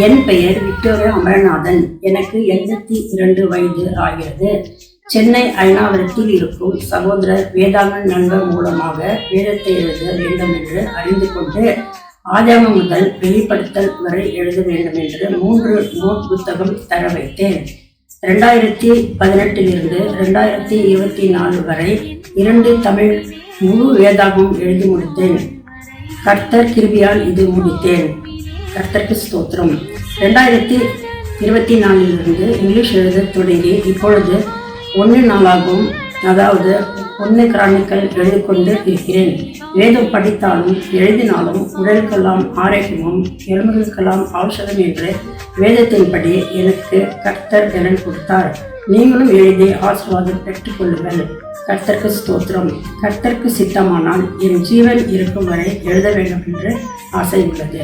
என் பெயர் விக்டோரியா அமரநாதன். எனக்கு 82 வயது ஆகிறது. சென்னை அயனாவரத்தில் இருக்கும் சகோதரர் வேதாகமன் நண்பர் மூலமாக வேதத்தை எழுத வேண்டும் என்று அறிந்து கொண்டு ஆதியாகமம் முதல் வெளிப்படுத்தல் வரை எழுத வேண்டும் என்று 3 நோட் புத்தகம் தர வைத்தேன். 2018 2024 வரை 2 தமிழ் முழு வேதாகமம் எழுதி முடித்தேன். கர்த்தர் கிருபையால் இது முடித்தேன். கர்த்தருக்கு ஸ்தோத்திரம். 2024 இங்கிலீஷ் எழுத தொடங்கி இப்பொழுது 1 நாளாகவும், அதாவது 1 கிரானிக்கல் எழுதி கொண்டு இருக்கிறேன். வேதம் படித்தாலும் எழுதினாலும் உடலுக்கெல்லாம் ஆரோக்கியமும் எலும்புகளுக்கெல்லாம் ஔஷதம் என்று வேதத்தின்படி எனக்கு கர்த்தர் பலன் கொடுத்தார். நீங்களும் எழுதி ஆசீர்வாதம் பெற்றுக்கொள்ளுங்கள். கர்த்தருக்கு ஸ்தோத்திரம். கர்த்தருக்கு சித்தமானால் என் ஜீவன் இருக்கும் வரை எழுத வேண்டும் என்று ஆசை உள்ளது.